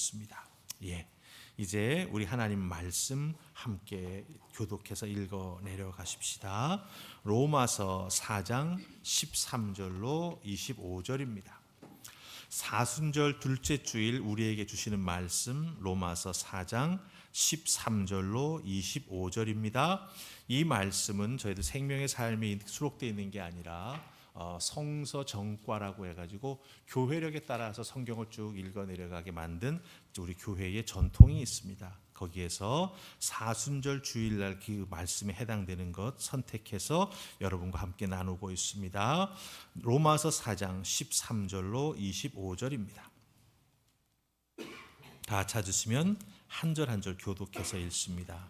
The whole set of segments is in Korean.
있습니다. 예. 이제 우리 하나님 말씀 함께 교독해서 읽어 내려가십시다. 로마서 4장 13절로 25절입니다. 사순절 둘째 주일 우리에게 주시는 말씀 로마서 4장 13절로 25절입니다. 이 말씀은 저희들 생명의 삶이 수록되어 있는 게 아니라 성서 정과라고 해가지고 교회력에 따라서 성경을 쭉 읽어 내려가게 만든 우리 교회의 전통이 있습니다. 거기에서 사순절 주일날 그 말씀에 해당되는 것 선택해서 여러분과 함께 나누고 있습니다. 로마서 4장 13절로 25절입니다. 다 찾으시면 한 절 한 절 교독해서 읽습니다.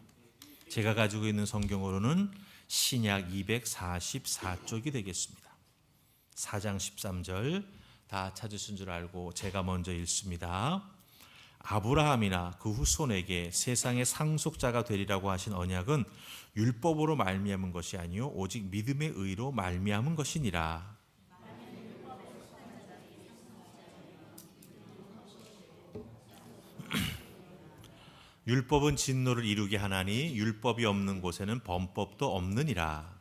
제가 가지고 있는 성경으로는 신약 244쪽이 되겠습니다. 4장 13절 다 찾으신 줄 알고 제가 먼저 읽습니다. 아브라함이나 그 후손에게 세상의 상속자가 되리라고 하신 언약은 율법으로 말미암은 것이 아니요 오직 믿음의 의로 말미암은 것이니라. 율법은 진노를 이루게 하나니 율법이 없는 곳에는 범법도 없느니라.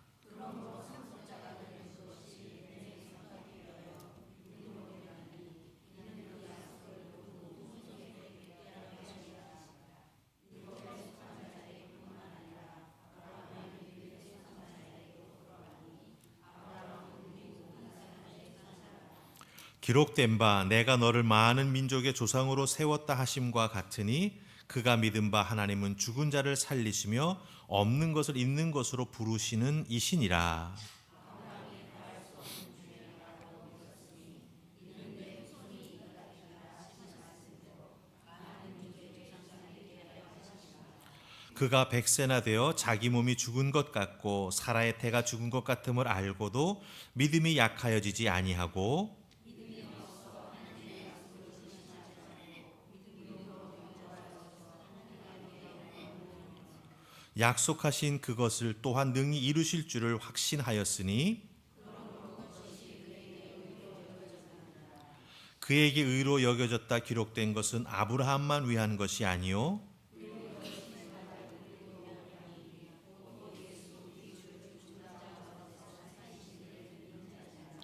기록된 바 내가 너를 많은 민족의 조상으로 세웠다 하심과 같으니 그가 믿은 바 하나님은 죽은 자를 살리시며 없는 것을 있는 것으로 부르시는 이시니라. 그가 100세나 되어 자기 몸이 죽은 것 같고 사라의 태가 죽은 것 같음을 알고도 믿음이 약하여지지 아니하고 약속하신 그것을 또한 능히 이루실 줄을 확신하였으니 그에게 의로 여겨졌다 기록된 것은 아브라함만 위한 것이 아니요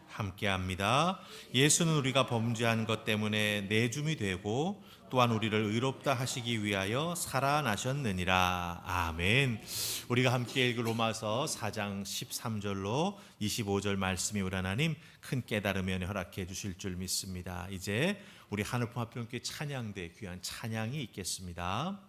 함께합니다. 예수는 우리가 범죄한 것 때문에 내줌이 되고 또한 우리를 의롭다 하시기 위하여 살아나셨느니라. 아멘. 우리가 함께 읽을 로마서 4장 13절로 25절 말씀이 우리 하나님 큰 깨달음에 허락해 주실 줄 믿습니다. 이제 우리 하늘품 합병교회 찬양대 귀한 찬양이 있겠습니다.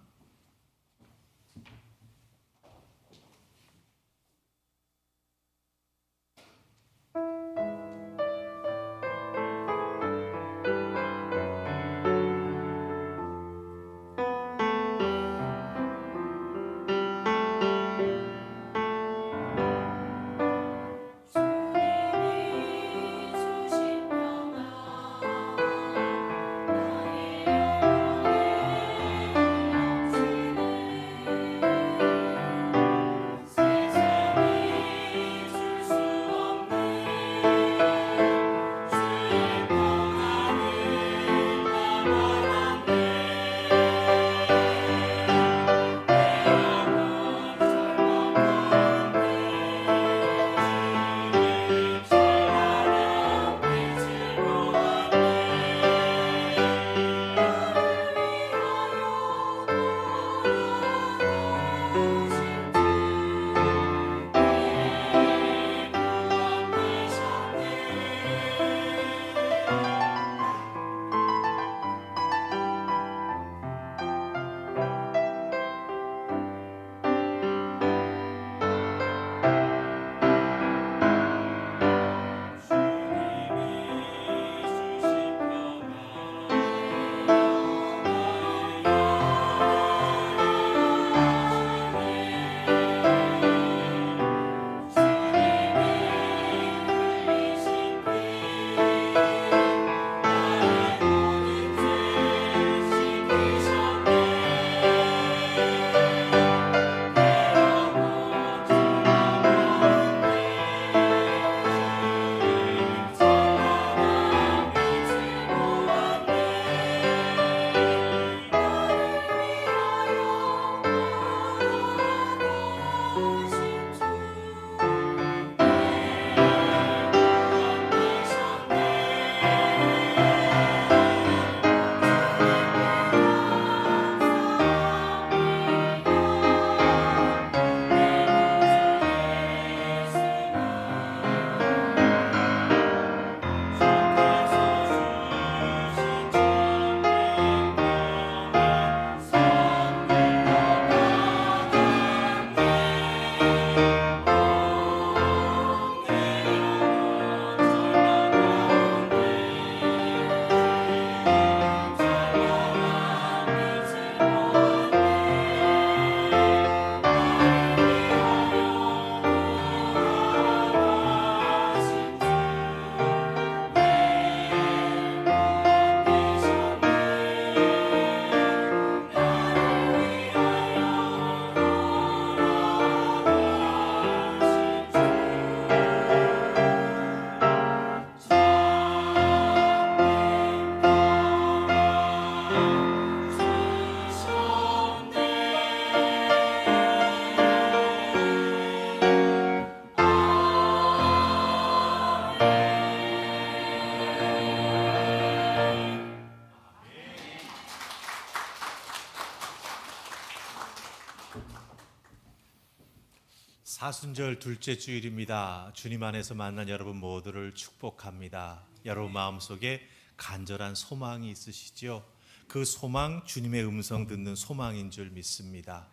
사순절 둘째 주일입니다. 주님 안에서 만난 여러분 모두를 축복합니다. 여러분 마음속에 간절한 소망이 있으시죠? 그 소망, 주님의 음성 듣는 소망인 줄 믿습니다.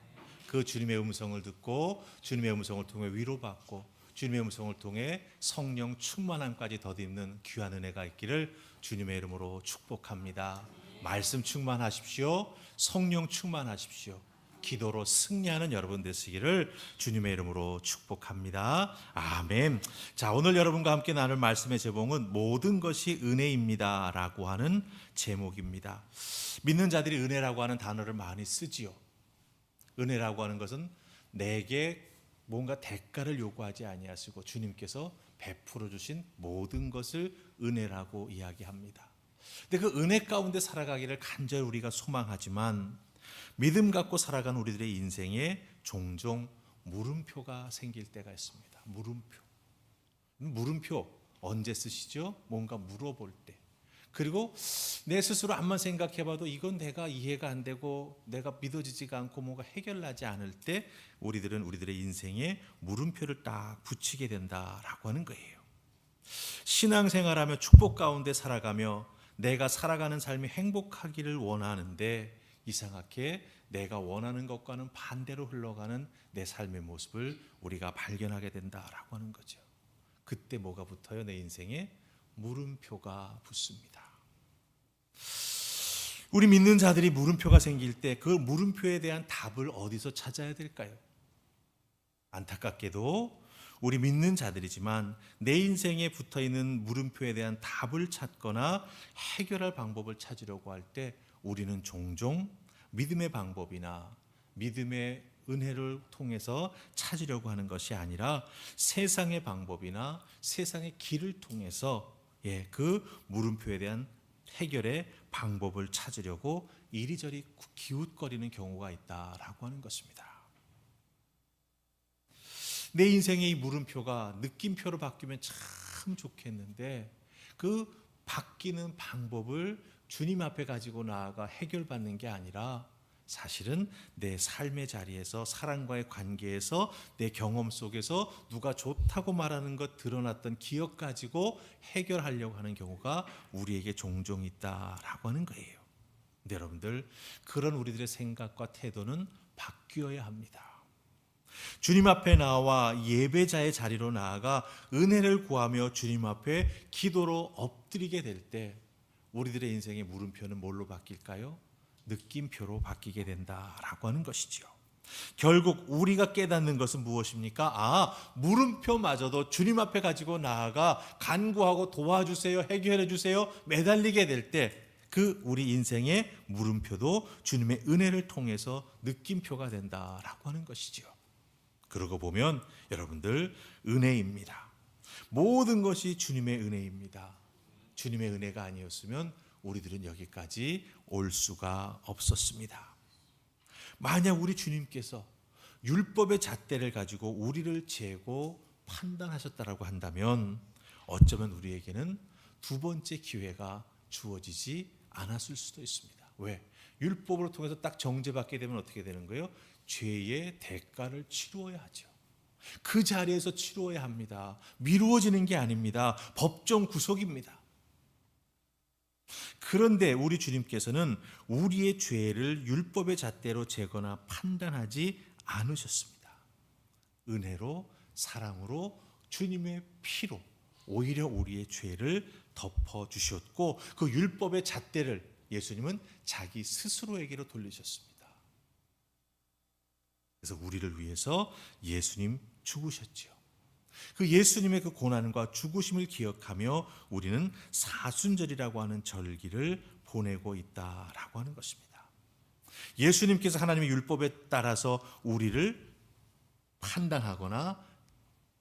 그 주님의 음성을 듣고 주님의 음성을 통해 위로받고 주님의 음성을 통해 성령 충만함까지 덧입는 귀한 은혜가 있기를 주님의 이름으로 축복합니다. 말씀 충만하십시오. 성령 충만하십시오. 기도로 승리하는 여러분 되시기를 주님의 이름으로 축복합니다. 아멘. 자, 오늘 여러분과 함께 나눌 말씀의 제목은 모든 것이 은혜입니다 라고 하는 제목입니다. 믿는 자들이 은혜라고 하는 단어를 많이 쓰지요. 은혜라고 하는 것은 내게 뭔가 대가를 요구하지 아니하시고 주님께서 베풀어 주신 모든 것을 은혜라고 이야기합니다. 근데 그 은혜 가운데 살아가기를 간절히 우리가 소망하지만 믿음 갖고 살아가는 우리들의 인생에 종종 물음표가 생길 때가 있습니다. 물음표 언제 쓰시죠? 뭔가 물어볼 때. 그리고 내 스스로 한번 생각해봐도 이건 내가 이해가 안 되고 내가 믿어지지가 않고 뭔가 해결나지 않을 때 우리들은 우리들의 인생에 물음표를 딱 붙이게 된다라고 하는 거예요. 신앙생활하며 축복 가운데 살아가며 내가 살아가는 삶이 행복하기를 원하는데 이상하게 내가 원하는 것과는 반대로 흘러가는 내 삶의 모습을 우리가 발견하게 된다라고 하는 거죠. 그때 뭐가 붙어요? 내 인생에 물음표가 붙습니다. 우리 믿는 자들이 물음표가 생길 때 그 물음표에 대한 답을 어디서 찾아야 될까요? 안타깝게도 우리 믿는 자들이지만 내 인생에 붙어있는 물음표에 대한 답을 찾거나 해결할 방법을 찾으려고 할 때 우리는 종종 믿음의 방법이나 믿음의 은혜를 통해서 찾으려고 하는 것이 아니라 세상의 방법이나 세상의 길을 통해서 그 물음표에 대한 해결의 방법을 찾으려고 이리저리 기웃거리는 경우가 있다라고 하는 것입니다. 내 인생의 이 물음표가 느낌표로 바뀌면 참 좋겠는데 그 바뀌는 방법을 주님 앞에 가지고 나아가 해결받는 게 아니라 사실은 내 삶의 자리에서 사람과의 관계에서 내 경험 속에서 누가 좋다고 말하는 것 드러났던 기억 가지고 해결하려고 하는 경우가 우리에게 종종 있다라고 하는 거예요. 근데 여러분들 그런 우리들의 생각과 태도는 바뀌어야 합니다. 주님 앞에 나와 예배자의 자리로 나아가 은혜를 구하며 주님 앞에 기도로 엎드리게 될 때 우리들의 인생의 물음표는 뭘로 바뀔까요? 느낌표로 바뀌게 된다라고 하는 것이죠. 결국 우리가 깨닫는 것은 무엇입니까? 물음표마저도 주님 앞에 가지고 나아가 간구하고 도와주세요, 해결해 주세요, 매달리게 될 때 그 우리 인생의 물음표도 주님의 은혜를 통해서 느낌표가 된다라고 하는 것이죠. 그러고 보면 여러분들 은혜입니다. 모든 것이 주님의 은혜입니다. 주님의 은혜가 아니었으면 우리들은 여기까지 올 수가 없었습니다. 만약 우리 주님께서 율법의 잣대를 가지고 우리를 재고 판단하셨다라고 한다면 어쩌면 우리에게는 두 번째 기회가 주어지지 않았을 수도 있습니다. 왜? 율법으로 통해서 딱 정죄받게 되면 어떻게 되는 거예요? 죄의 대가를 치루어야 하죠. 그 자리에서 치루어야 합니다. 미루어지는 게 아닙니다. 법정 구속입니다. 그런데 우리 주님께서는 우리의 죄를 율법의 잣대로 재거나 판단하지 않으셨습니다. 은혜로 사랑으로 주님의 피로 오히려 우리의 죄를 덮어주셨고 그 율법의 잣대를 예수님은 자기 스스로에게로 돌리셨습니다. 그래서 우리를 위해서 예수님 죽으셨지요. 그 예수님의 그 고난과 죽으심을 기억하며 우리는 사순절이라고 하는 절기를 보내고 있다라고 하는 것입니다. 예수님께서 하나님의 율법에 따라서 우리를 판단하거나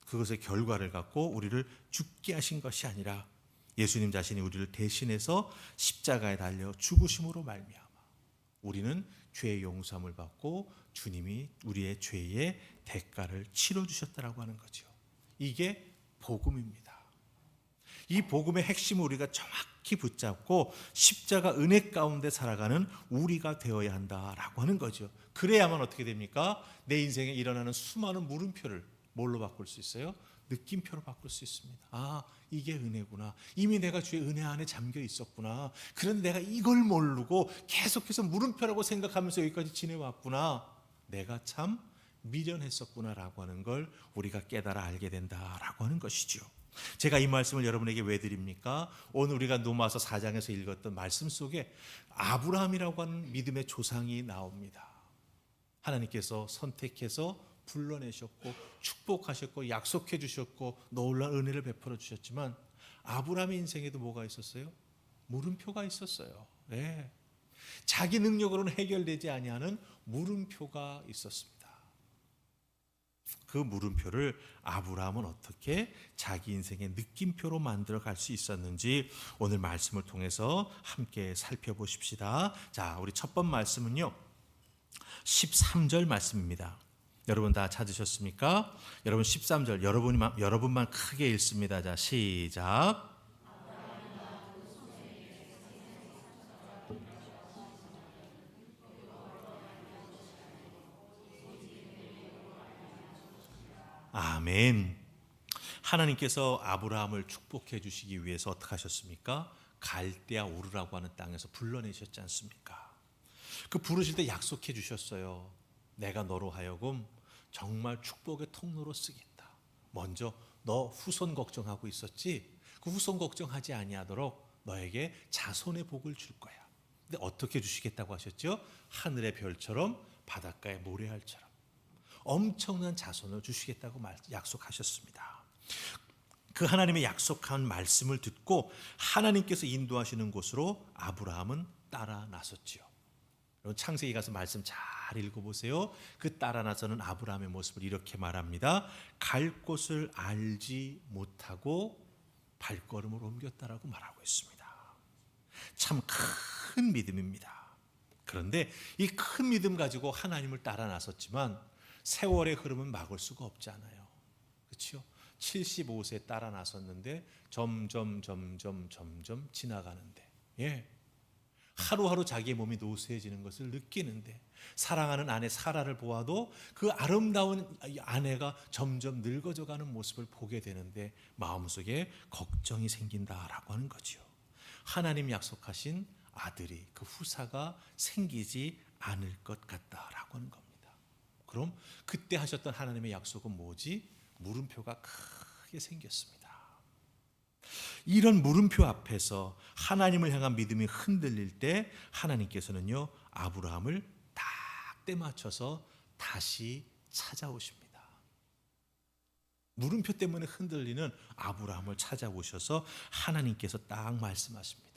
그것의 결과를 갖고 우리를 죽게 하신 것이 아니라 예수님 자신이 우리를 대신해서 십자가에 달려 죽으심으로 말미암아 우리는 죄의 용서함을 받고 주님이 우리의 죄의 대가를 치러주셨다라고 하는 거죠. 이게 복음입니다. 이 복음의 핵심을 우리가 정확히 붙잡고 십자가 은혜 가운데 살아가는 우리가 되어야 한다라고 하는 거죠. 그래야만 어떻게 됩니까? 내 인생에 일어나는 수많은 뭘로 바꿀 수 있어요? 느낌표로 바꿀 수 있습니다. 아, 이게 은혜구나. 이미 내가 주의 은혜 안에 잠겨 있었구나. 그런데 내가 이걸 모르고 계속해서 물음표라고 생각하면서 여기까지 지내왔구나. 내가 참 미련했었구나라고 하는 걸 우리가 깨달아 알게 된다라고 하는 것이죠. 제가 이 말씀을 여러분에게 왜 드립니까? 오늘 우리가 로마서 4장에서 읽었던 말씀 속에 아브라함이라고 하는 믿음의 조상이 나옵니다. 하나님께서 선택해서 불러내셨고 축복하셨고 약속해 주셨고 놀라운 은혜를 베풀어 주셨지만 아브라함의 인생에도 뭐가 있었어요? 물음표가 있었어요. 네. 자기 능력으로는 해결되지 아니하는 물음표가 있었습니다. 그 물음표를 아브라함은 어떻게 자기 인생의 느낌표로 만들어 갈 수 있었는지 오늘 말씀을 통해서 함께 살펴보십시다. 자, 우리 첫 번 말씀은요 13절 말씀입니다. 여러분 다 찾으셨습니까? 여러분 13절 여러분만 크게 읽습니다. 자, 시작. 아멘. 하나님께서 아브라함을 축복해 주시기 위해서 어떻게 하셨습니까? 갈대아 우르라고 하는 땅에서 불러내셨지 않습니까? 그 부르실 때 약속해 주셨어요. 내가 너로 하여금 정말 축복의 통로로 쓰겠다. 먼저 너 후손 걱정하고 있었지? 그 후손 걱정하지 아니하도록 너에게 자손의 복을 줄 거야. 근데 어떻게 주시겠다고 하셨죠? 하늘의 별처럼 바닷가의 모래알처럼 엄청난 자손을 주시겠다고 약속하셨습니다. 그 하나님의 약속한 말씀을 듣고 하나님께서 인도하시는 곳으로 아브라함은 따라 나섰지요. 여러분 창세기 가서 말씀 잘 읽어보세요. 그 따라 나서는 아브라함의 모습을 이렇게 말합니다. 갈 곳을 알지 못하고 발걸음을 옮겼다라고 말하고 있습니다. 참 큰 믿음입니다. 그런데 이 큰 믿음 가지고 하나님을 따라 나섰지만 세월의 흐름은 막을 수가 없잖아요. 그렇죠? 75세 따라 나섰는데 점점 지나가는데 하루하루 자기의 몸이 노쇠해지는 것을 느끼는데 사랑하는 아내 사라를 보아도 그 아름다운 아내가 점점 늙어져가는 모습을 보게 되는데 마음속에 걱정이 생긴다라고 하는 거죠. 하나님 약속하신 아들이 그 후사가 생기지 않을 것 같다라고 하는 겁니다. 그럼 그때 하셨던 하나님의 약속은 뭐지? 물음표가 크게 생겼습니다. 이런 물음표 앞에서 하나님을 향한 믿음이 흔들릴 때 하나님께서는요 아브라함을 딱 때맞춰서 다시 찾아오십니다. 물음표 때문에 흔들리는 아브라함을 찾아오셔서 하나님께서 딱 말씀하십니다.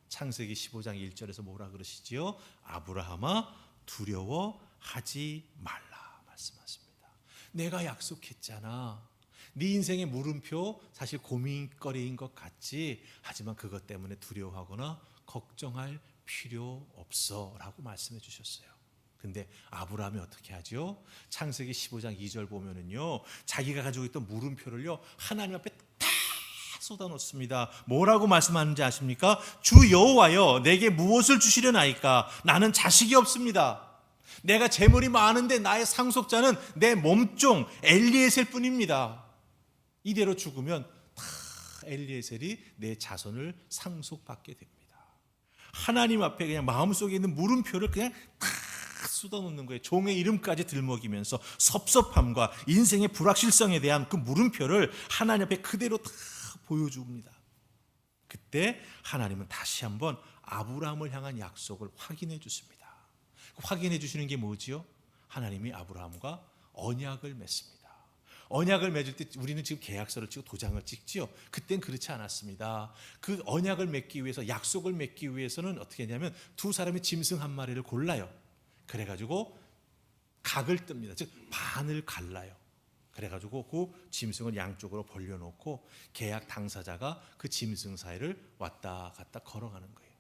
창세기 15장 1절에서 뭐라 그러시지요? 아브라함아 두려워하지 말라 말씀하십니다. 내가 약속했잖아. 네 인생의 물음표 사실 고민거리인 것 같지, 하지만 그것 때문에 두려워하거나 걱정할 필요 없어 라고 말씀해 주셨어요. 근데 아브라함이 어떻게 하죠? 창세기 15장 2절 보면은요 자기가 가지고 있던 물음표를요 하나님 앞에 다 쏟아놓습니다. 뭐라고 말씀하는지 아십니까? 주 여호와여 내게 무엇을 주시려나이까? 나는 자식이 없습니다. 내가 재물이 많은데 나의 상속자는 내 몸종 엘리에셀 뿐입니다. 이대로 죽으면 다 엘리에셀이 내 자손을 상속받게 됩니다. 하나님 앞에 그냥 마음속에 있는 물음표를 그냥 다 쏟아놓는 거예요. 종의 이름까지 들먹이면서 섭섭함과 인생의 불확실성에 대한 그 물음표를 하나님 앞에 그대로 다 보여줍니다. 그때 하나님은 다시 한번 아브라함을 향한 약속을 확인해 주십니다. 확인해 주시는 게 뭐지요? 하나님이 아브라함과 언약을 맺습니다. 언약을 맺을 때 우리는 지금 계약서를 찍고 도장을 찍지요. 그땐 그렇지 않았습니다. 그 언약을 맺기 위해서, 약속을 맺기 위해서는 어떻게 했냐면 두 사람의 짐승 한 마리를 골라요. 그래가지고 각을 뜹니다. 즉 반을 갈라요. 그래가지고 그 짐승을 양쪽으로 벌려놓고 계약 당사자가 그 짐승 사이를 왔다 갔다 걸어가는 거예요.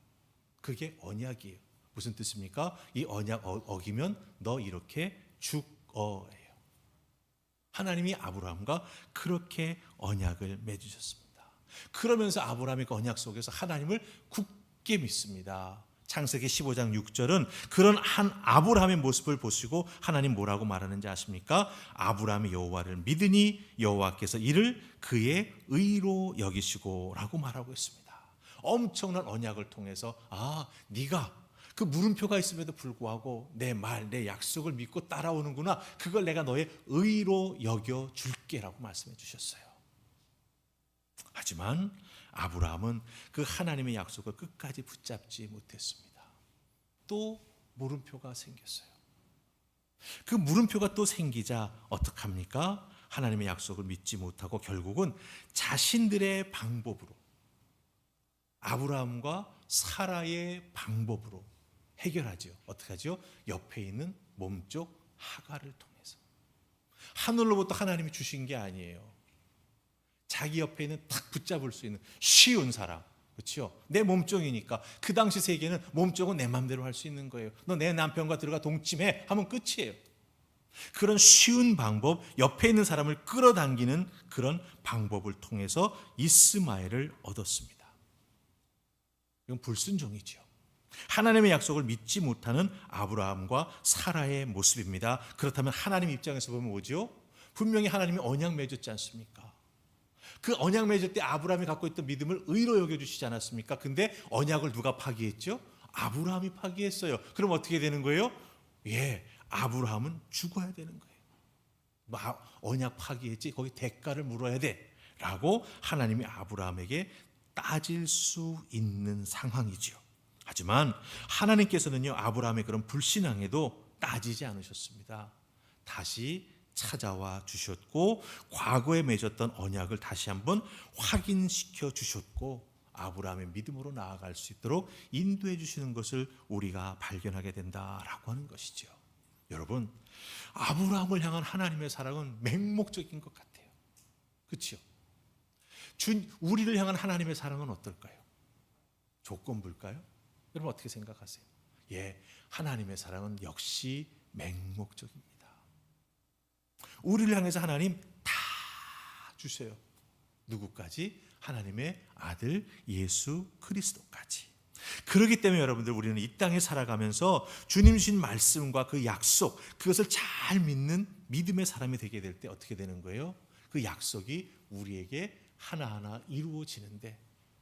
그게 언약이에요. 무슨 뜻입니까? 이 언약 어기면 너 이렇게 죽어예요. 하나님이 아브라함과 그렇게 언약을 맺으셨습니다. 그러면서 아브라함이 그 언약 속에서 하나님을 굳게 믿습니다. 창세기 15장 6절은 그런 한 아브라함의 모습을 보시고 하나님 뭐라고 말하는지 아십니까? 아브라함이 여호와를 믿으니 여호와께서 이를 그의 의로 여기시고 라고 말하고 있습니다. 엄청난 언약을 통해서 네가 그 물음표가 있음에도 불구하고 내 말, 내 약속을 믿고 따라오는구나. 그걸 내가 너의 의로 여겨줄게라고 말씀해 주셨어요. 하지만 아브라함은 그 하나님의 약속을 끝까지 붙잡지 못했습니다. 또 물음표가 생겼어요. 그 물음표가 또 생기자 어떡합니까? 하나님의 약속을 믿지 못하고 결국은 자신들의 방법으로, 아브라함과 사라의 방법으로 해결하죠. 어떻게 하죠? 옆에 있는 몸쪽 하갈을 통해서. 하늘로부터 하나님이 주신 게 아니에요. 자기 옆에 있는 탁 붙잡을 수 있는 쉬운 사람, 그렇죠? 내 몸종이니까. 그 당시 세계는 몸종은 내 마음대로 할 수 있는 거예요. 너 내 남편과 들어가 동침해 하면 끝이에요. 그런 쉬운 방법, 옆에 있는 사람을 끌어당기는 그런 방법을 통해서 이스마엘을 얻었습니다. 이건 불순종이죠. 하나님의 약속을 믿지 못하는 아브라함과 사라의 모습입니다. 그렇다면 하나님 입장에서 보면 뭐죠? 분명히 하나님이 언약 맺었지 않습니까? 그 언약 맺을 때 아브라함이 갖고 있던 믿음을 의로 여겨주시지 않았습니까? 근데 언약을 누가 파기했죠? 아브라함이 파기했어요. 그럼 어떻게 되는 거예요? 아브라함은 죽어야 되는 거예요. 언약 파기했지, 거기 대가를 물어야 돼 라고 하나님이 아브라함에게 따질 수 있는 상황이죠. 하지만 하나님께서는요, 아브라함의 그런 불신앙에도 따지지 않으셨습니다. 다시 찾아와 주셨고 과거에 맺었던 언약을 다시 한번 확인시켜 주셨고 아브라함의 믿음으로 나아갈 수 있도록 인도해 주시는 것을 우리가 발견하게 된다라고 하는 것이죠. 여러분, 아브라함을 향한 하나님의 사랑은 맹목적인 것 같아요. 그렇죠? 우리를 향한 하나님의 사랑은 어떨까요? 조건부일까요? 여러분 어떻게 생각하세요? 하나님의 사랑은 역시 맹목적입니다. 우리를 향해서 하나님 다 주세요. 누구까지? 하나님의 아들 예수 그리스도까지. 그렇기 때문에 여러분들, 우리는 이 땅에 살아가면서 주님 주신 말씀과 그 약속, 그것을 잘 믿는 믿음의 사람이 되게 될 때 어떻게 되는 거예요? 그 약속이 우리에게 하나하나 이루어지는데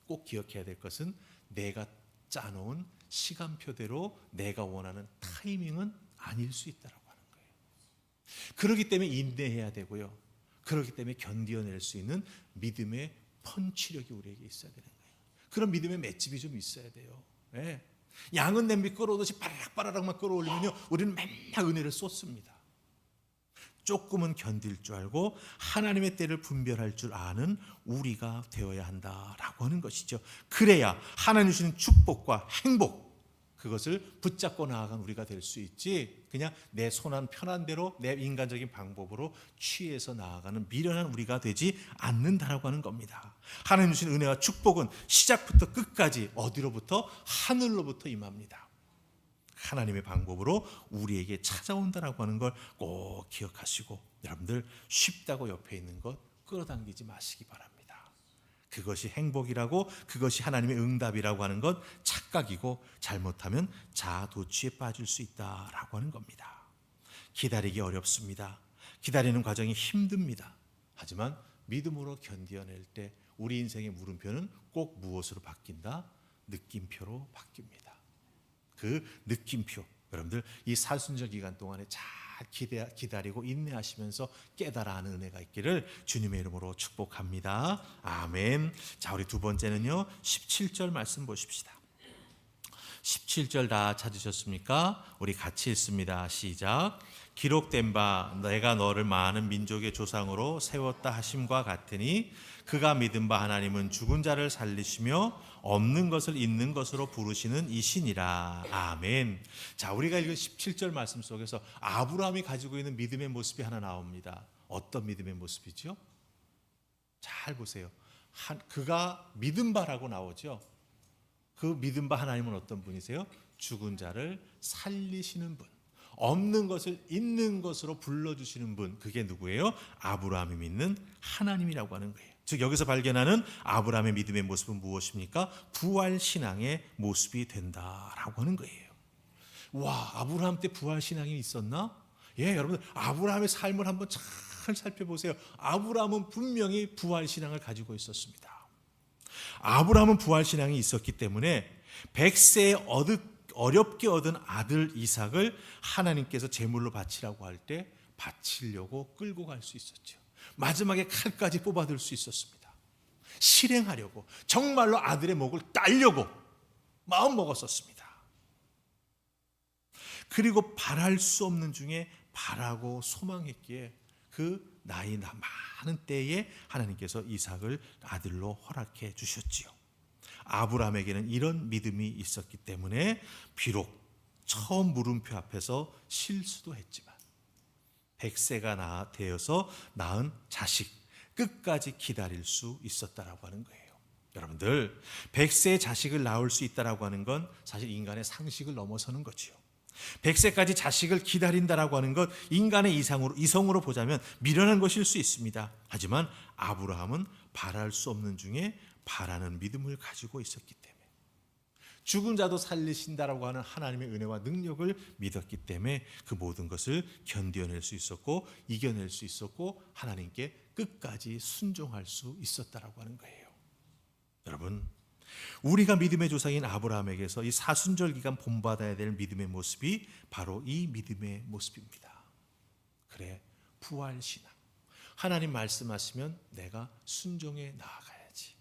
꼭 기억해야 될 것은 내가 짜놓은 시간표대로 내가 원하는 타이밍은 아닐 수 있다라고 하는 거예요. 그렇기 때문에 인내해야 되고요. 그렇기 때문에 견디어낼 수 있는 믿음의 펀치력이 우리에게 있어야 되는 거예요. 그런 믿음의 맷집이 좀 있어야 돼요. 양은 냄비 끌어오듯이 바락바락만 끌어올리면요, 우리는 맨날 은혜를 쏟습니다. 조금은 견딜 줄 알고 하나님의 때를 분별할 줄 아는 우리가 되어야 한다라고 하는 것이죠. 그래야 하나님 주시는 축복과 행복, 그것을 붙잡고 나아간 우리가 될 수 있지, 그냥 내 손안 편한 대로 내 인간적인 방법으로 취해서 나아가는 미련한 우리가 되지 않는다라고 하는 겁니다. 하나님 주신 은혜와 축복은 시작부터 끝까지 어디로부터? 하늘로부터 임합니다. 하나님의 방법으로 우리에게 찾아온다라고 하는 걸 꼭 기억하시고, 여러분들 쉽다고 옆에 있는 것 끌어당기지 마시기 바랍니다. 그것이 행복이라고, 그것이 하나님의 응답이라고 하는 건 착각이고, 잘못하면 자아도취에 빠질 수 있다라고 하는 겁니다. 기다리기 어렵습니다. 기다리는 과정이 힘듭니다. 하지만 믿음으로 견뎌낼 때 우리 인생의 물음표는 꼭 무엇으로 바뀐다? 느낌표로 바뀝니다. 그 느낌표, 여러분들 이 사순절 기간 동안에 잘 기다리고 인내하시면서 깨달아 하는 은혜가 있기를 주님의 이름으로 축복합니다. 아멘. 자, 우리 두 번째는요, 17절 말씀 보십시다. 17절 다 찾으셨습니까? 우리 같이 읽습니다. 시작. 기록된 바 내가 너를 많은 민족의 조상으로 세웠다 하심과 같으니 그가 믿은 바 하나님은 죽은 자를 살리시며 없는 것을 있는 것으로 부르시는 이시니라. 아멘. 자, 우리가 읽은 17절 말씀 속에서 아브라함이 가지고 있는 믿음의 모습이 하나 나옵니다. 어떤 믿음의 모습이죠? 잘 보세요. 그가 믿은 바라고 나오죠. 그 믿은 바 하나님은 어떤 분이세요? 죽은 자를 살리시는 분, 없는 것을 있는 것으로 불러주시는 분, 그게 누구예요? 아브라함이 믿는 하나님이라고 하는 거예요. 즉 여기서 발견하는 아브라함의 믿음의 모습은 무엇입니까? 부활 신앙의 모습이 된다라고 하는 거예요. 와, 아브라함 때 부활 신앙이 있었나? 예, 여러분 아브라함의 삶을 한번 잘 살펴보세요. 아브라함은 분명히 부활 신앙을 가지고 있었습니다. 아브라함은 부활 신앙이 있었기 때문에 100세에 어렵게 얻은 아들 이삭을 하나님께서 제물로 바치라고 할 때 바치려고 끌고 갈 수 있었죠. 마지막에 칼까지 뽑아들 수 있었습니다. 실행하려고, 정말로 아들의 목을 따려고 마음 먹었었습니다. 그리고 바랄 수 없는 중에 바라고 소망했기에 그 나이 많은 때에 하나님께서 이삭을 아들로 허락해 주셨지요. 아브라함에게는 이런 믿음이 있었기 때문에 비록 처음 물음표 앞에서 실수도 했지만 100세가 되어서 낳은 자식 끝까지 기다릴 수 있었다라고 하는 거예요. 여러분들 100세의 자식을 낳을 수 있다라고 하는 건 사실 인간의 상식을 넘어서는 거지요. 100세까지 자식을 기다린다라고 하는 것 인간의 이성으로 보자면 미련한 것일 수 있습니다. 하지만 아브라함은 바랄 수 없는 중에 바라는 믿음을 가지고 있었기 때문에 죽은 자도 살리신다라고 하는 하나님의 은혜와 능력을 믿었기 때문에 그 모든 것을 견뎌낼 수 있었고 이겨낼 수 있었고 하나님께 끝까지 순종할 수 있었다라고 하는 거예요. 여러분, 우리가 믿음의 조상인 아브라함에게서 이 사순절 기간 본받아야 될 믿음의 모습이 바로 이 믿음의 모습입니다. 그래, 부활신앙. 하나님 말씀하시면 내가 순종해 나아가야지.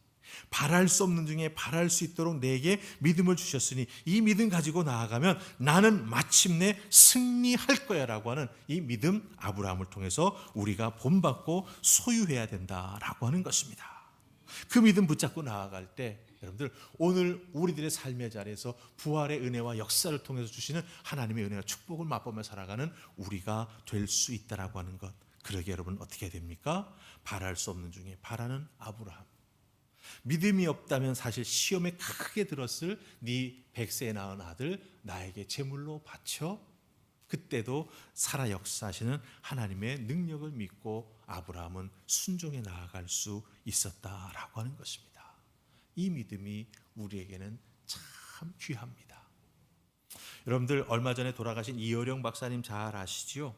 바랄 수 없는 중에 바랄 수 있도록 내게 믿음을 주셨으니 이 믿음 가지고 나아가면 나는 마침내 승리할 거야 라고 하는 이 믿음, 아브라함을 통해서 우리가 본받고 소유해야 된다라고 하는 것입니다. 그 믿음 붙잡고 나아갈 때 여러분들 오늘 우리들의 삶의 자리에서 부활의 은혜와 역사를 통해서 주시는 하나님의 은혜와 축복을 맛보며 살아가는 우리가 될 수 있다라고 하는 것. 그러게 여러분 어떻게 됩니까? 바랄 수 없는 중에 바라는 아브라함. 믿음이 없다면 사실 시험에 크게 들었을 네 100세에 낳은 아들 나에게 제물로 바쳐. 그때도 살아 역사하시는 하나님의 능력을 믿고 아브라함은 순종해 나아갈 수 있었다라고 하는 것입니다. 이 믿음이 우리에게는 참 귀합니다. 여러분들 얼마 전에 돌아가신 이어령 박사님 잘 아시지요?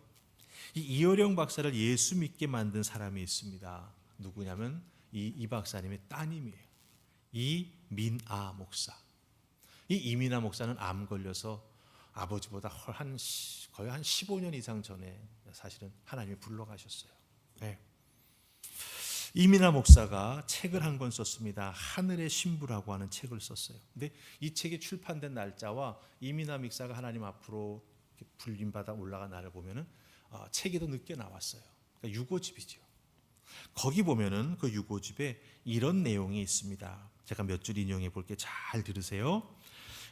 이 이어령 박사를 예수 믿게 만든 사람이 있습니다. 누구냐면 이 박사님의 따님이에요. 이민아 목사. 이 이민아 목사는 암 걸려서 아버지보다 거의 한 15년 이상 전에 사실은 하나님이 불러가셨어요. 네. 이민아 목사가 책을 한 권 썼습니다. 하늘의 신부라고 하는 책을 썼어요. 근데 이 책이 출판된 날짜와 이민아 목사가 하나님 앞으로 불림받아 올라간 날을 보면은 책이 더 늦게 나왔어요. 그러니까 유고집이죠. 거기 보면은 그 유고집에 이런 내용이 있습니다. 제가 몇 줄 인용해 볼게요. 잘 들으세요.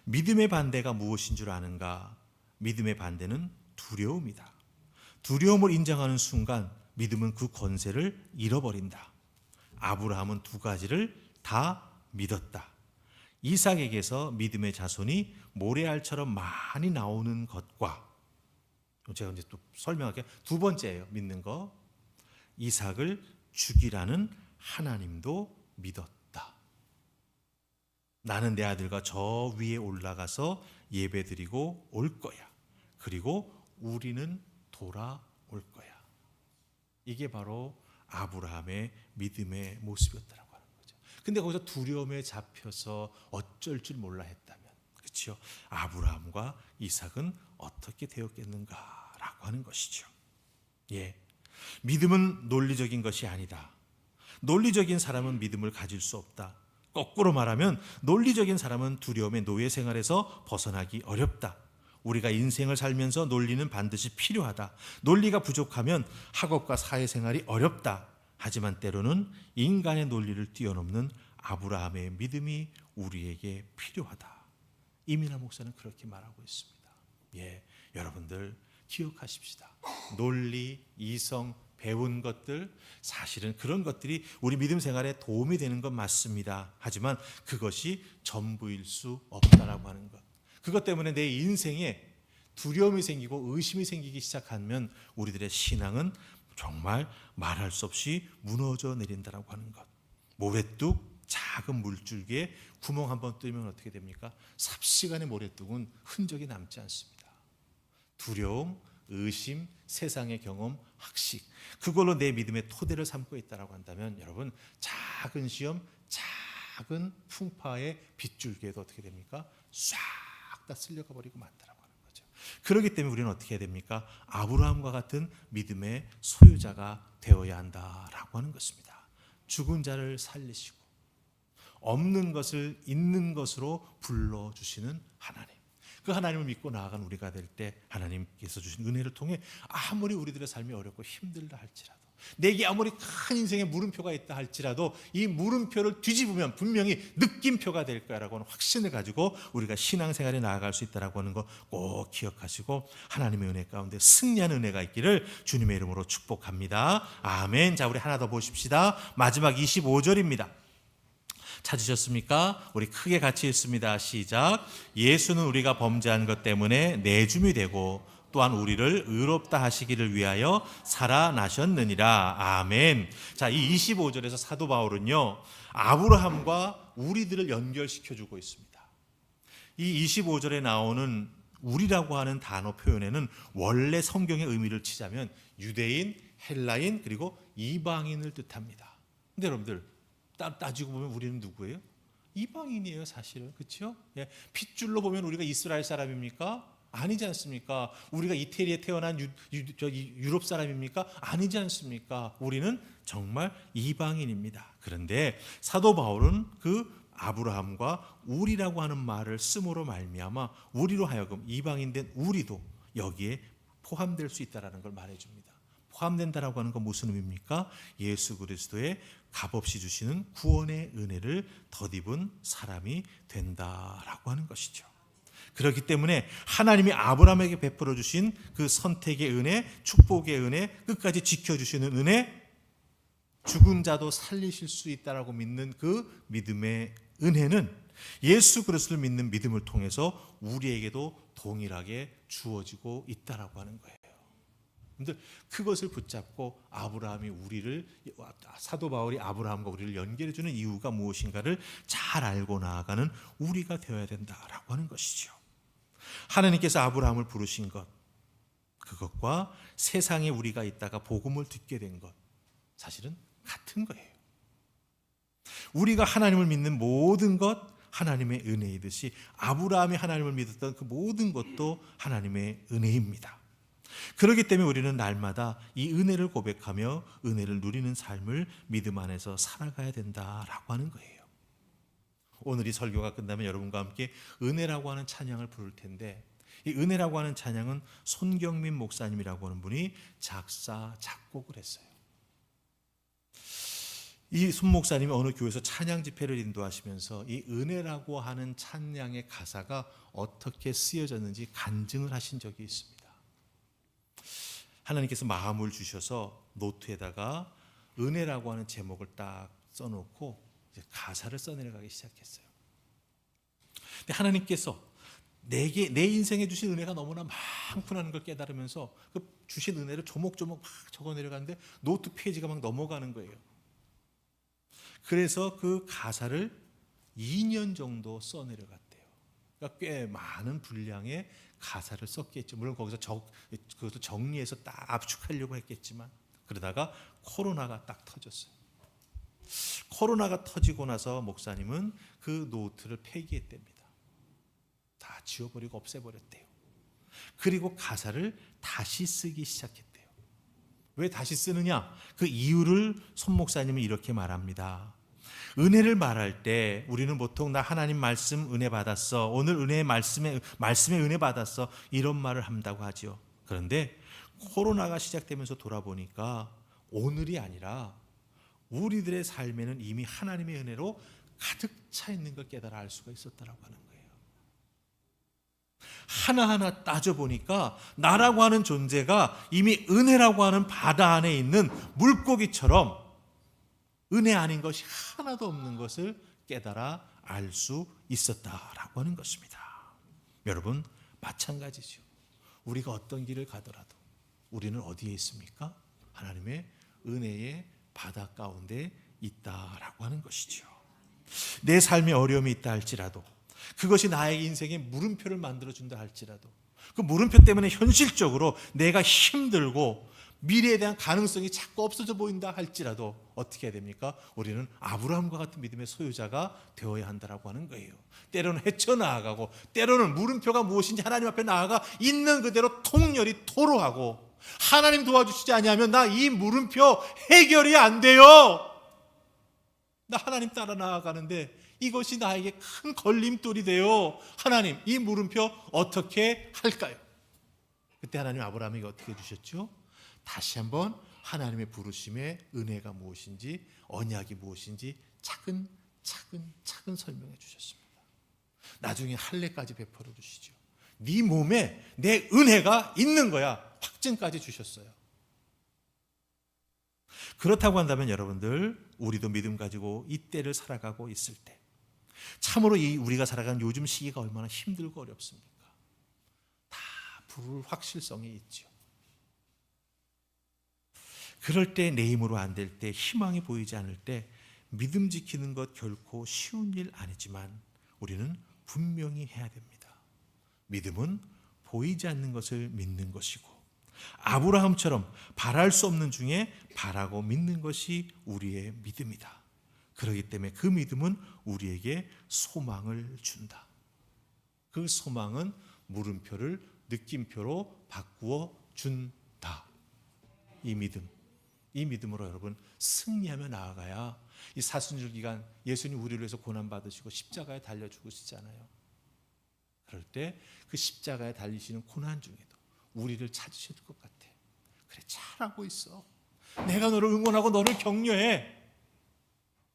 믿음의 반대가 무엇인 줄 아는가? 믿음의 반대는 두려움이다. 두려움을 인정하는 순간 믿음은 그 권세를 잃어버린다. 아브라함은 두 가지를 다 믿었다. 이삭에게서 믿음의 자손이 모래알처럼 많이 나오는 것과 제가 이제 또 설명할게요. 두 번째예요. 믿는 거. 이삭을 죽이라는 하나님도 믿었다. 나는 내 아들과 저 위에 올라가서 예배드리고 올 거야. 그리고 우리는 돌아올 거야. 이게 바로 아브라함의 믿음의 모습이었다고 하는 거죠. 근데 거기서 두려움에 잡혀서 어쩔 줄 몰라 했다면, 그렇죠? 아브라함과 이삭은 어떻게 되었겠는가라고 하는 것이죠. 예, 믿음은 논리적인 것이 아니다. 논리적인 사람은 믿음을 가질 수 없다. 거꾸로 말하면 논리적인 사람은 두려움의 노예 생활에서 벗어나기 어렵다. 우리가 인생을 살면서 논리는 반드시 필요하다. 논리가 부족하면 학업과 사회생활이 어렵다. 하지만 때로는 인간의 논리를 뛰어넘는 아브라함의 믿음이 우리에게 필요하다. 이민아 목사는 그렇게 말하고 있습니다. 예, 여러분들 기억하십시다. 논리, 이성, 배운 것들, 사실은 그런 것들이 우리 믿음 생활에 도움이 되는 건 맞습니다. 하지만 그것이 전부일 수 없다라고 하는 것. 그것 때문에 내 인생에 두려움이 생기고 의심이 생기기 시작하면 우리들의 신앙은 정말 말할 수 없이 무너져 내린다라고 하는 것. 모래뚝 작은 물줄기에 구멍 한번 뚫으면 어떻게 됩니까? 삽시간에 모래뚝은 흔적이 남지 않습니다. 두려움, 의심, 세상의 경험, 학식, 그걸로 내 믿음의 토대를 삼고 있다고 한다면 여러분, 작은 시험, 작은 풍파의 빗줄기에도 어떻게 됩니까? 싹 다 쓸려가 버리고 만다라고 하는 거죠. 그렇기 때문에 우리는 어떻게 해야 됩니까? 아브라함과 같은 믿음의 소유자가 되어야 한다라고 하는 것입니다. 죽은 자를 살리시고 없는 것을 있는 것으로 불러주시는 하나님, 그 하나님을 믿고 나아간 우리가 될 때 하나님께서 주신 은혜를 통해 아무리 우리들의 삶이 어렵고 힘들다 할지라도, 내게 아무리 큰 인생의 물음표가 있다 할지라도 이 물음표를 뒤집으면 분명히 느낌표가 될 거라고 하는 확신을 가지고 우리가 신앙생활에 나아갈 수 있다고 하는 거 꼭 기억하시고 하나님의 은혜 가운데 승리하는 은혜가 있기를 주님의 이름으로 축복합니다. 아멘. 자, 우리 하나 더 보십시다. 마지막 25절입니다. 찾으셨습니까? 우리 크게 같이 읽습니다. 시작. 예수는 우리가 범죄한 것 때문에 내줌이 되고 또한 우리를 의롭다 하시기를 위하여 살아나셨느니라. 아멘. 자, 이 25절에서 사도 바울은요, 아브라함과 우리들을 연결시켜주고 있습니다. 이 25절에 나오는 우리라고 하는 단어 표현에는 원래 성경의 의미를 치자면 유대인, 헬라인, 그리고 이방인을 뜻합니다. 근데 여러분들 따지고 보면 우리는 누구예요? 이방인이에요, 사실은. 그렇죠? 예. 핏줄로 보면 우리가 이스라엘 사람입니까? 아니지 않습니까? 우리가 이태리에 태어난 유럽 사람입니까? 아니지 않습니까? 우리는 정말 이방인입니다. 그런데 사도 바울은 그 아브라함과 우리라고 하는 말을 쓰므로 말미암아 우리로 하여금 이방인된 우리도 여기에 포함될 수 있다는 걸 말해줍니다. 포함된다라고 하는 건 무슨 의미입니까? 예수 그리스도의 값없이 주시는 구원의 은혜를 덧입은 사람이 된다라고 하는 것이죠. 그렇기 때문에 하나님이 아브라함에게 베풀어 주신 그 선택의 은혜, 축복의 은혜, 끝까지 지켜주시는 은혜, 죽은 자도 살리실 수 있다라고 믿는 그 믿음의 은혜는 예수 그리스도를 믿는 믿음을 통해서 우리에게도 동일하게 주어지고 있다라고 하는 거예요. 근데 그것을 붙잡고 사도 바울이 아브라함과 우리를 연결해 주는 이유가 무엇인가를 잘 알고 나아가는 우리가 되어야 된다라고 하는 것이죠. 하나님께서 아브라함을 부르신 것, 그것과 세상에 우리가 있다가 복음을 듣게 된 것, 사실은 같은 거예요. 우리가 하나님을 믿는 모든 것 하나님의 은혜이듯이 아브라함이 하나님을 믿었던 그 모든 것도 하나님의 은혜입니다. 그렇기 때문에 우리는 날마다 이 은혜를 고백하며 은혜를 누리는 삶을 믿음 안에서 살아가야 된다라고 하는 거예요. 오늘 이 설교가 끝나면 여러분과 함께 은혜라고 하는 찬양을 부를 텐데, 이 은혜라고 하는 찬양은 손경민 목사님이라고 하는 분이 작사, 작곡을 했어요. 이 손 목사님이 어느 교회에서 찬양 집회를 인도하시면서 이 은혜라고 하는 찬양의 가사가 어떻게 쓰여졌는지 간증을 하신 적이 있습니다. 하나님께서 마음을 주셔서 노트에다가 은혜라고 하는 제목을 딱 써놓고 이제 가사를 써내려가기 시작했어요. 근데 하나님께서 내 인생에 주신 은혜가 너무나 많구나는 걸 깨달으면서 그 주신 은혜를 조목조목 막 적어 내려가는데 노트 페이지가 막 넘어가는 거예요. 그래서 그 가사를 2년 정도 써내려갔대요. 그러니까 꽤 많은 분량의 가사를 썼겠죠. 물론 거기서 그것도 정리해서 딱 압축하려고 했겠지만, 그러다가 코로나가 딱 터졌어요. 코로나가 터지고 나서 목사님은 그 노트를 폐기했답니다. 다 지워버리고 없애버렸대요. 그리고 가사를 다시 쓰기 시작했대요. 왜 다시 쓰느냐? 그 이유를 손 목사님은 이렇게 말합니다. 은혜를 말할 때 우리는 보통 나 하나님 말씀 은혜 받았어, 오늘 은혜의 말씀에 은혜 받았어, 이런 말을 한다고 하죠. 그런데 코로나가 시작되면서 돌아보니까 오늘이 아니라 우리들의 삶에는 이미 하나님의 은혜로 가득 차 있는 걸 깨달아 알 수가 있었다라고 하는 거예요. 하나하나 따져보니까 나라고 하는 존재가 이미 은혜라고 하는 바다 안에 있는 물고기처럼 은혜 아닌 것이 하나도 없는 것을 깨달아 알 수 있었다라고 하는 것입니다. 여러분, 마찬가지죠. 우리가 어떤 길을 가더라도 우리는 어디에 있습니까? 하나님의 은혜의 바다 가운데 있다라고 하는 것이죠. 내 삶에 어려움이 있다 할지라도, 그것이 나의 인생에 물음표를 만들어준다 할지라도, 그 물음표 때문에 현실적으로 내가 힘들고 미래에 대한 가능성이 자꾸 없어져 보인다 할지라도 어떻게 해야 됩니까? 우리는 아브라함과 같은 믿음의 소유자가 되어야 한다라고 하는 거예요. 때로는 헤쳐나아가고, 때로는 물음표가 무엇인지 하나님 앞에 나아가 있는 그대로 통렬히 토로하고, 하나님 도와주시지 아니하면 나 이 물음표 해결이 안 돼요. 나 하나님 따라 나아가는데 이것이 나에게 큰 걸림돌이 돼요. 하나님, 이 물음표 어떻게 할까요? 그때 하나님 아브라함에게 어떻게 해주셨죠? 다시 한번 하나님의 부르심의 은혜가 무엇인지, 언약이 무엇인지 차근 설명해 주셨습니다. 나중에 할례까지 베풀어 주시죠. 네 몸에 내 은혜가 있는 거야, 확증까지 주셨어요. 그렇다고 한다면 여러분들, 우리도 믿음 가지고 이 때를 살아가고 있을 때, 참으로 우리가 살아가는 요즘 시기가 얼마나 힘들고 어렵습니까? 다 불확실성이 있죠. 그럴 때, 내 힘으로 안 될 때, 희망이 보이지 않을 때 믿음 지키는 것 결코 쉬운 일 아니지만 우리는 분명히 해야 됩니다. 믿음은 보이지 않는 것을 믿는 것이고, 아브라함처럼 바랄 수 없는 중에 바라고 믿는 것이 우리의 믿음이다. 그렇기 때문에 그 믿음은 우리에게 소망을 준다. 그 소망은 물음표를 느낌표로 바꾸어 준다. 이 믿음으로 여러분 승리하며 나아가야, 이 사순절 기간 예수님 우리를 위해서 고난받으시고 십자가에 달려 죽으시잖아요. 그럴 때 그 십자가에 달리시는 고난 중에도 우리를 찾으실 것 같아. 그래, 잘하고 있어. 내가 너를 응원하고 너를 격려해.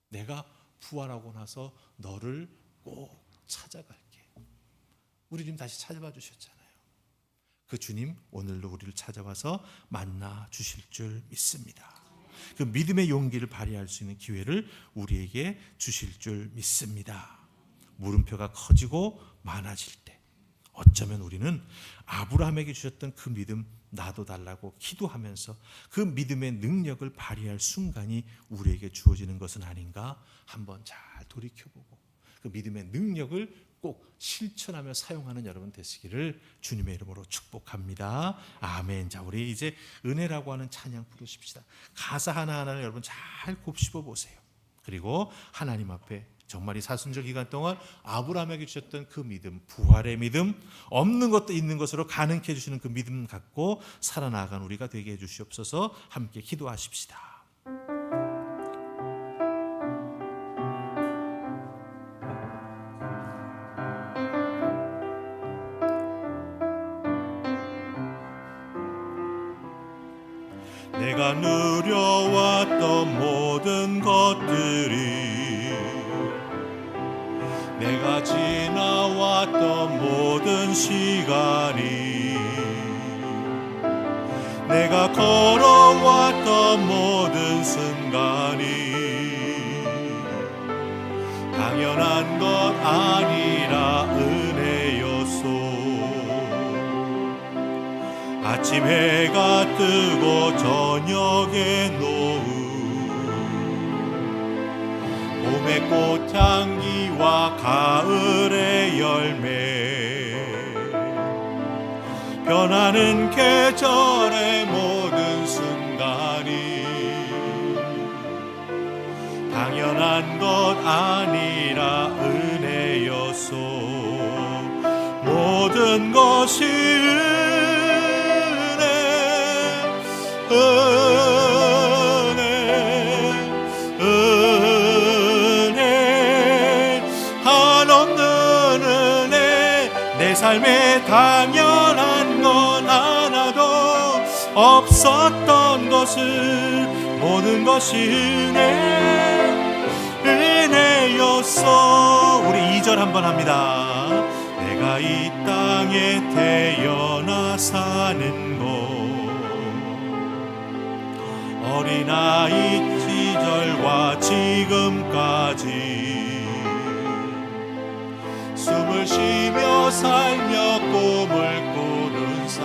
내가 부활하고 나서 너를 꼭 찾아갈게. 우리 주님 다시 찾아봐 주셨잖아요. 그 주님 오늘도 우리를 찾아와서 만나 주실 줄 믿습니다. 그 믿음의 용기를 발휘할 수 있는 기회를 우리에게 주실 줄 믿습니다. 물음표가 커지고 많아질 때 어쩌면 우리는 아브라함에게 주셨던 그 믿음 나도 달라고 기도하면서 그 믿음의 능력을 발휘할 순간이 우리에게 주어지는 것은 아닌가 한번 잘 돌이켜보고 그 믿음의 능력을 꼭 실천하며 사용하는 여러분 되시기를 주님의 이름으로 축복합니다. 아멘. 자, 우리 이제 은혜라고 하는 찬양 부르십시다. 가사 하나하나를 여러분 잘 곱씹어 보세요. 그리고 하나님 앞에 정말 이 사순절 기간 동안 아브라함에게 주셨던 그 믿음, 부활의 믿음, 없는 것도 있는 것으로 가능케 해주시는 그 믿음 갖고 살아나간 우리가 되게 해주시옵소서. 함께 기도하십시다. 내가 누려왔던 모든 것들이, 내가 지나왔던 모든 시간이, 내가 걸어왔던 모든 순간이 당연한 것 아니라 은혜였소. 아침 해가 뜨고 저녁에 노을, 봄의 꽃향기와 가을의 열매, 변하는 계절의 모든 순간이 당연한 것 아니라 은혜였소. 모든 것이 은혜, 한없는 은혜. 내 삶에 당연한 건 하나도 없었던 것을 모든 것이 은혜였어. 우리 2절 한번 합니다. 내가 이 땅에 태어나 사는 것, 어린아이 시절과 지금까지 숨을 쉬며 살며 꿈을 꾸는 삶,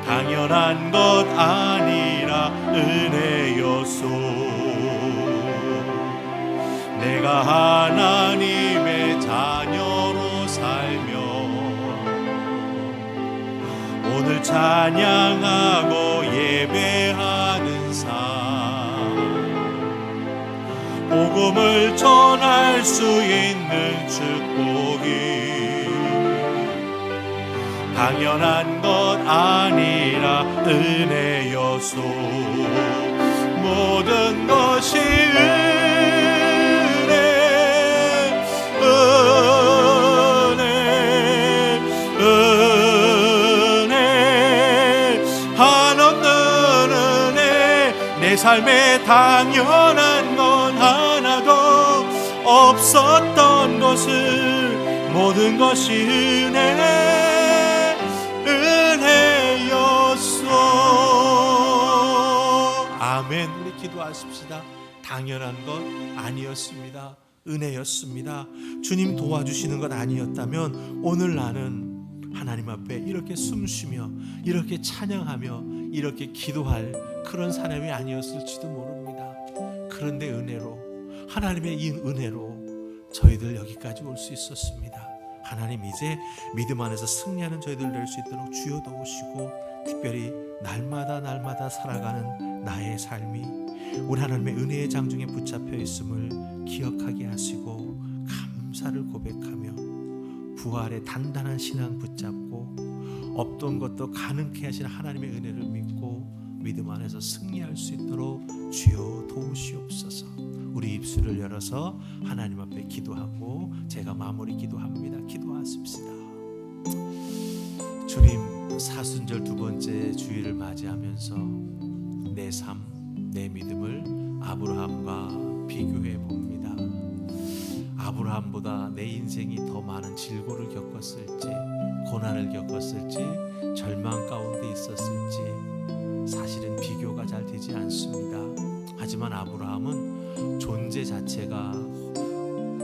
당연한 것 아니라 은혜였소. 내가 하나님의 자녀로 살며 오늘 찬양하고 예배하는 삶, 복음을 전할 수 있는 축복이 당연한 것 아니라 은혜였소. 모든 것이 내 삶에 당연한 건 하나도 없었던 것을 모든 것이 은혜였소. 아멘. 우리 기도하십시다. 당연한 것 아니었습니다. 은혜였습니다. 주님 도와주시는 것 아니었다면 오늘 나는 하나님 앞에 이렇게 숨쉬며 이렇게 찬양하며 이렇게 기도할 그런 사람이 아니었을지도 모릅니다. 그런데 은혜로, 하나님의 이 은혜로 저희들 여기까지 올 수 있었습니다. 하나님, 이제 믿음 안에서 승리하는 저희들 될 수 있도록 주여 도우시고, 특별히 날마다 살아가는 나의 삶이 우리 하나님의 은혜의 장중에 붙잡혀 있음을 기억하게 하시고 감사를 고백하며 부활의 단단한 신앙 붙잡고 없던 것도 가능케 하신 하나님의 은혜를 믿고 믿음 안에서 승리할 수 있도록 주여 도우시옵소서. 우리 입술을 열어서 하나님 앞에 기도하고 제가 마무리 기도합니다. 기도하십시다. 주님, 사순절 두 번째 주일을 맞이하면서 내 삶, 내 믿음을 아브라함과 비교해 봅니다. 아브라함보다 내 인생이 더 많은 질고를 겪었을지, 고난을 겪었을지, 절망 가운데 있었을지 사실은 비교가 잘 되지 않습니다. 하지만 아브라함은 존재 자체가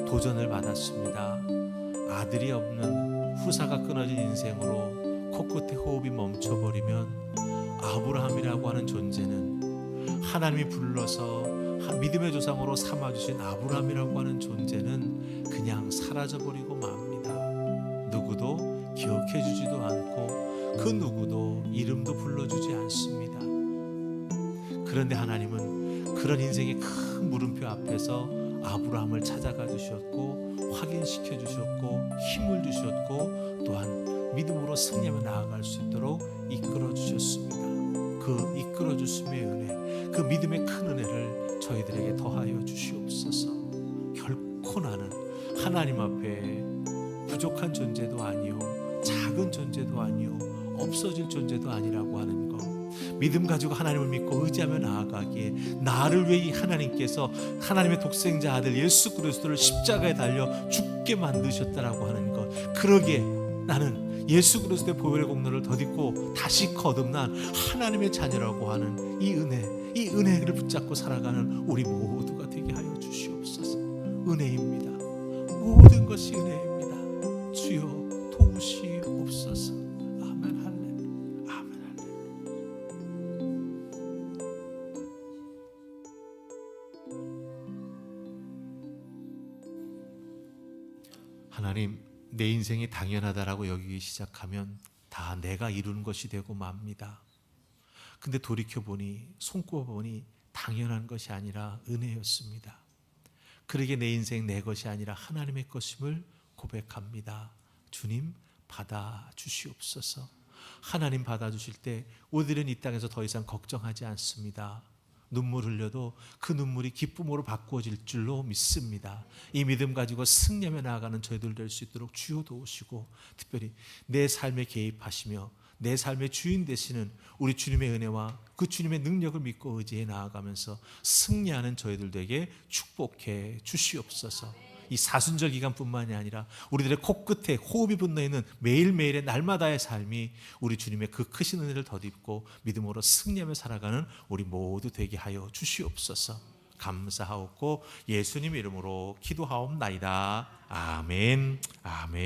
도전을 받았습니다. 아들이 없는 후사가 끊어진 인생으로 코끝에 호흡이 멈춰버리면 아브라함이라고 하는 존재는, 하나님이 불러서 믿음의 조상으로 삼아주신 아브라함이라고 하는 존재는 그냥 사라져버리고 맙니다. 누구도 기억해주지도 않고 그 누구도 이름도 불러주지 않습니다. 그런데 하나님은 그런 인생의 큰 물음표 앞에서 아브라함을 찾아가 주셨고 확인시켜 주셨고 힘을 주셨고 또한 믿음으로 승리하며 나아갈 수 있도록 이끌어 주셨습니다. 그 이끌어 주심의 은혜, 그 믿음의 큰 은혜를 저희들에게 더하여 주시옵소서. 결코 나는 하나님 앞에 부족한 존재도 아니요, 작은 존재도 아니요, 없어질 존재도 아니라고 하는 것, 믿음 가지고 하나님을 믿고 의지하며 나아가기에 나를 위해 하나님께서 하나님의 독생자 아들 예수 그리스도를 십자가에 달려 죽게 만드셨다라고 하는 것, 그러기에 나는 예수 그리스도의 보혈의 공로를 덧입고 다시 거듭난 하나님의 자녀라고 하는 이 은혜, 이 은혜를 붙잡고 살아가는 우리 모두가 되게 하여 주시옵소서. 은혜입니다. 모든 것이 은혜입니다. 주여 도우시옵소서. 아멘 할렐루야. 아멘 할렐루야. 하나님, 내 인생이 당연하다라고 여기기 시작하면 다 내가 이루는 것이 되고 맙니다. 근데 돌이켜보니, 손꼽아보니 당연한 것이 아니라 은혜였습니다. 그러게 내 인생 내 것이 아니라 하나님의 것임을 고백합니다. 주님 받아주시옵소서. 하나님 받아주실 때 우리들은 이 땅에서 더 이상 걱정하지 않습니다. 눈물 흘려도 그 눈물이 기쁨으로 바꾸어질 줄로 믿습니다. 이 믿음 가지고 승리하며 나아가는 저희들 될 수 있도록 주여 도우시고, 특별히 내 삶에 개입하시며 내 삶의 주인 되시는 우리 주님의 은혜와 그 주님의 능력을 믿고 의지해 나아가면서 승리하는 저희들에게 축복해 주시옵소서. 이 사순절 기간뿐만이 아니라 우리들의 코끝에 호흡이 붙어 있는 매일매일의 날마다의 삶이 우리 주님의 그 크신 은혜를 덧입고 믿음으로 승리하며 살아가는 우리 모두 되게 하여 주시옵소서. 감사하옵고 예수님 이름으로 기도하옵나이다. 아멘. 아멘.